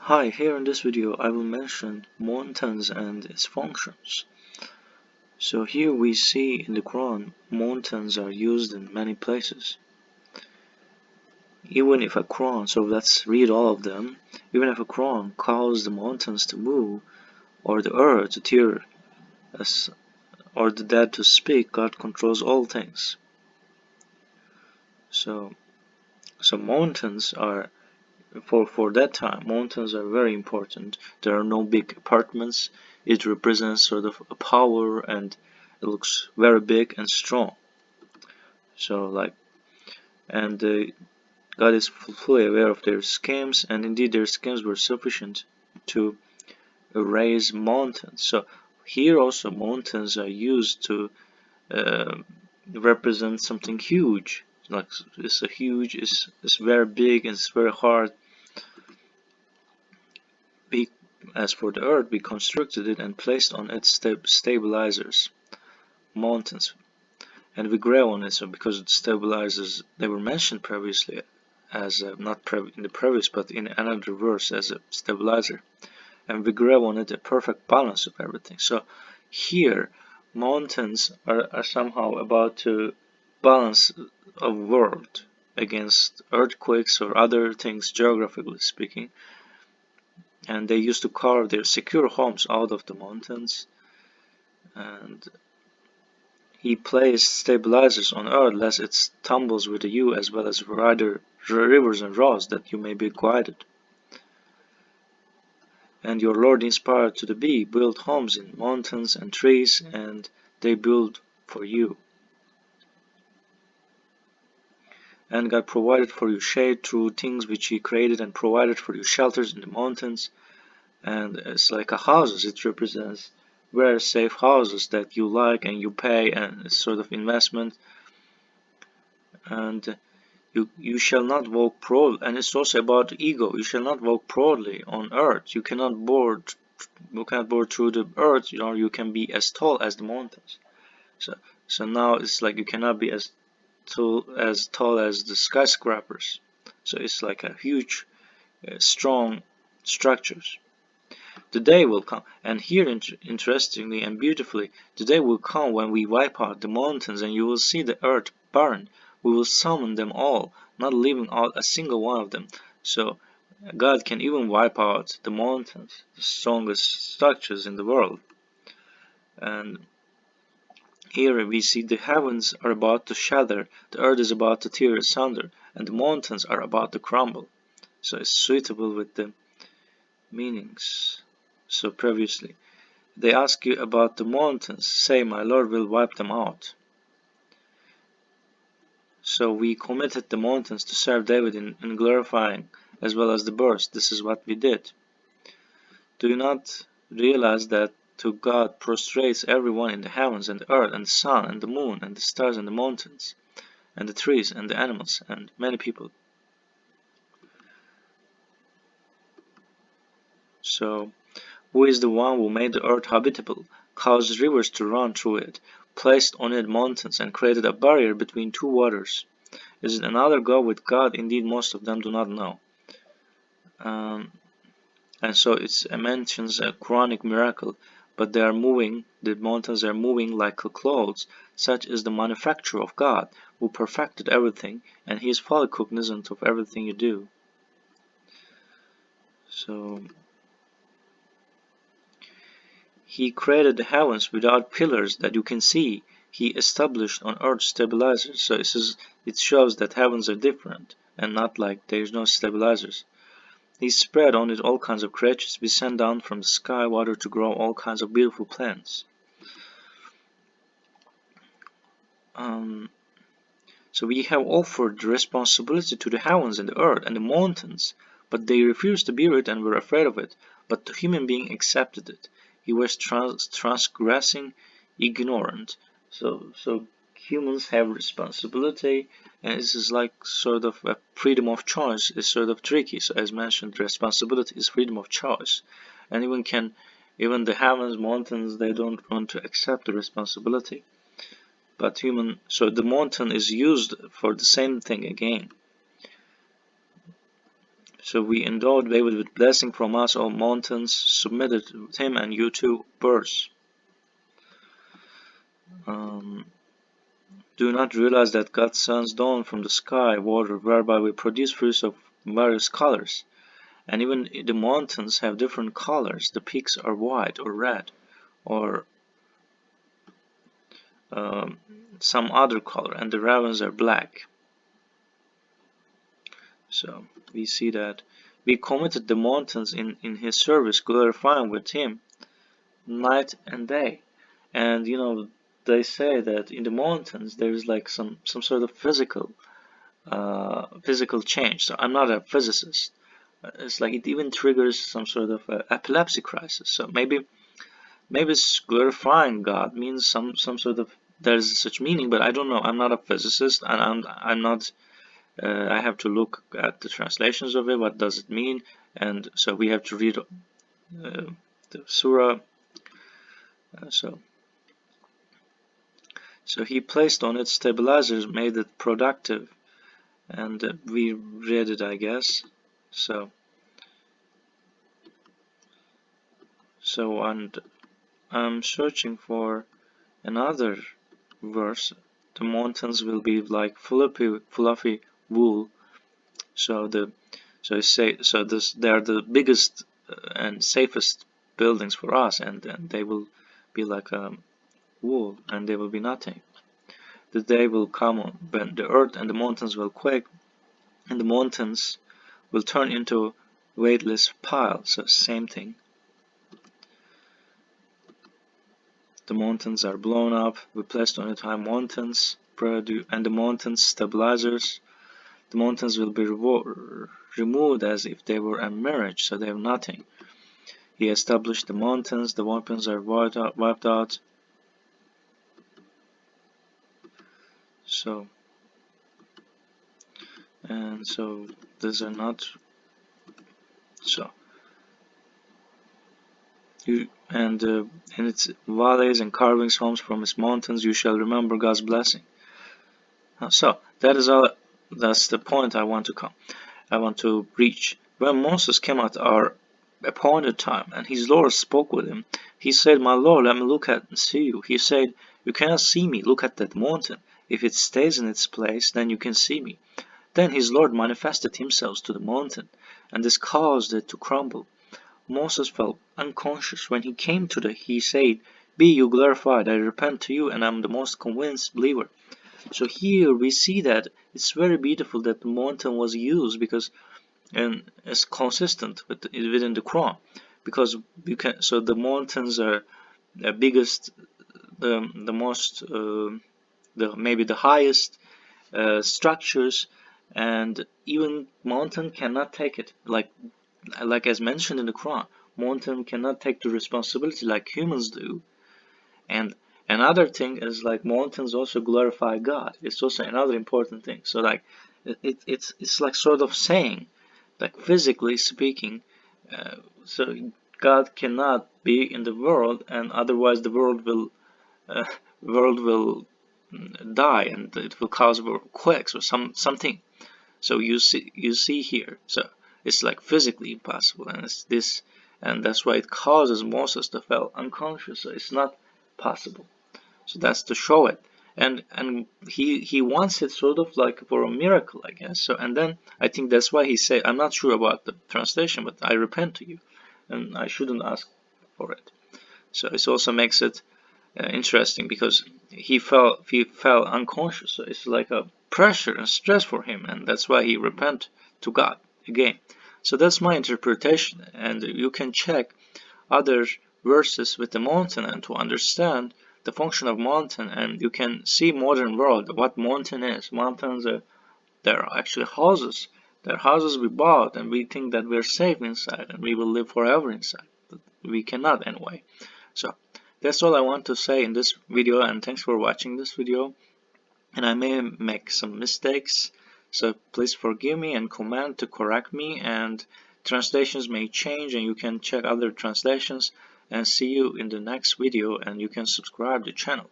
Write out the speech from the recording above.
Hi, here in this video I will mention mountains and its functions. So here we see in the Quran mountains are used in many places. Even if a Quran, so let's read all of them, even if a Quran calls the mountains to move or the earth to tear us or the dead to speak, God controls all things. So mountains are for that time, mountains are very important. There are no big apartments. It represents sort of a power and it looks very big and strong. So and God is fully aware of their schemes, and indeed their schemes were sufficient to erase mountains. So here also mountains are used to uh, represent something huge. Like it's very big and it's very hard. We, as for the Earth, we constructed it and placed on it stabilizers, mountains, and we grew on it. So because the stabilizers, they were mentioned previously as not in the previous, but in another verse as a stabilizer, and we grew on it a perfect balance of everything. So here, mountains are somehow about to balance a world against earthquakes or other things, geographically speaking. And they used to carve their secure homes out of the mountains, and he placed stabilizers on earth lest it tumbles with you, as well as wider rivers and roads, that you may be guided. And your Lord inspired to the bee, build homes in mountains and trees, and they build for you. And God provided for you shade through things which He created, and provided for you shelters in the mountains. And it's like a houses, it represents very safe houses that you like and you pay, and it's sort of investment. And you shall not walk proud, and it's also about ego. You shall not walk proudly on earth. You cannot board through the earth, or you can be as tall as the mountains. So now it's like you cannot be as tall as the skyscrapers. So it's like a huge strong structures. The day will come, and here interestingly and beautifully, the day will come when we wipe out the mountains and you will see the earth burn. We will summon them all, not leaving out a single one of them. So God can even wipe out the mountains, the strongest structures in the world. And here we see the heavens are about to shatter, the earth is about to tear asunder, and the mountains are about to crumble. So it's suitable with the meanings. So previously, they ask you about the mountains, say, my Lord will wipe them out. So we committed the mountains to serve David in glorifying, as well as the birds. This is what we did. Do you not realize that to God prostrates everyone in the heavens and the earth and the sun and the moon and the stars and the mountains and the trees and the animals and many people? So who is the one who made the earth habitable, caused rivers to run through it, placed on it mountains, and created a barrier between two waters? Is it another God with God? Indeed, most of them do not know. And so it mentions a Quranic miracle, but they are moving, the mountains are moving like clouds. Such is the manufacture of God, who perfected everything, and He is fully cognizant of everything you do. So He created the heavens without pillars that you can see. He established on earth stabilizers. So it shows that heavens are different and not like there's no stabilizers. He spread on it all kinds of creatures. We sent down from the sky water to grow all kinds of beautiful plants. So we have offered the responsibility to the heavens and the earth and the mountains, but they refused to bear it and were afraid of it. But the human being accepted it. He was transgressing, ignorant. So humans have responsibility, and this is like sort of a freedom of choice. It's sort of tricky. So as mentioned, responsibility is freedom of choice. Anyone can, even the heavens, mountains, they don't want to accept the responsibility. But so the mountain is used for the same thing again. So we endowed David with blessing from us, all mountains submitted with him, and you too, birds. Do you not realize that God sends down from the sky water whereby we produce fruits of various colors? And even the mountains have different colors. The peaks are white or red or some other color, and the ravens are black. So we see that we committed the mountains in his service, glorifying with him night and day. And you know, they say that in the mountains there is like some sort of physical change. So I'm not a physicist. It's like it even triggers some sort of epilepsy crisis. So maybe it's glorifying God means some sort of, there's such meaning, but I don't know. I'm not a physicist, and I'm not. I have to look at the translations of it. What does it mean? And so we have to read the surah. So he placed on it stabilizers, made it productive, and we read it, I guess. So and I'm searching for another verse. The mountains will be like fluffy wool. So they are the biggest and safest buildings for us, and they will be like wool, and they will be nothing. The day will come when the earth and the mountains will quake, and the mountains will turn into weightless piles. So same thing. The mountains are blown up. We placed on it high mountains, and the mountains stabilizers. The mountains will be removed as if they were a mirage, so they have nothing. He established the mountains. The weapons are wiped out. So these are not. So and in its valleys and carvings homes from its mountains, you shall remember God's blessing. So that is all. That's the point I want to reach. When Moses came at our appointed time, and his Lord spoke with him, he said, "My Lord, let me look at and see you." He said, "You cannot see me. Look at that mountain. If it stays in its place, then you can see me." Then his Lord manifested himself to the mountain, and this caused it to crumble. Moses felt unconscious. When he came to he said, "Be you glorified, I repent to you, and I am the most convinced believer." So here we see that it's very beautiful that the mountain was used, because and it's consistent within the Quran, because you can. So the mountains are the biggest, the most, maybe the highest structures, and even mountain cannot take it. Like as mentioned in the Quran, mountain cannot take the responsibility like humans do. And another thing is like mountains also glorify God. It's also another important thing. So like it's like sort of saying, like physically speaking, so God cannot be in the world, and otherwise the world will die, and it will cause quakes or something. So you see here. So it's like physically impossible, and it's this, and that's why it causes Moses to feel unconscious. So it's not possible. So that's to show it, and he wants it sort of like for a miracle, I guess. So and then I think that's why he said, I'm not sure about the translation, but I repent to you, and I shouldn't ask for it. So it also makes it interesting, because he fell unconscious. So it's like a pressure and stress for him, and that's why he repent to God again. So that's my interpretation, and you can check other verses with the mountain and to understand the function of mountain, and you can see modern world what mountain is. Mountains are, they're actually houses. They're houses we bought, and we think that we're safe inside and we will live forever inside, but we cannot anyway. So that's all I want to say in this video, and thanks for watching this video. And I may make some mistakes, so please forgive me and comment to correct me, and translations may change, and you can check other translations, and see you in the next video, and you can subscribe to the channel.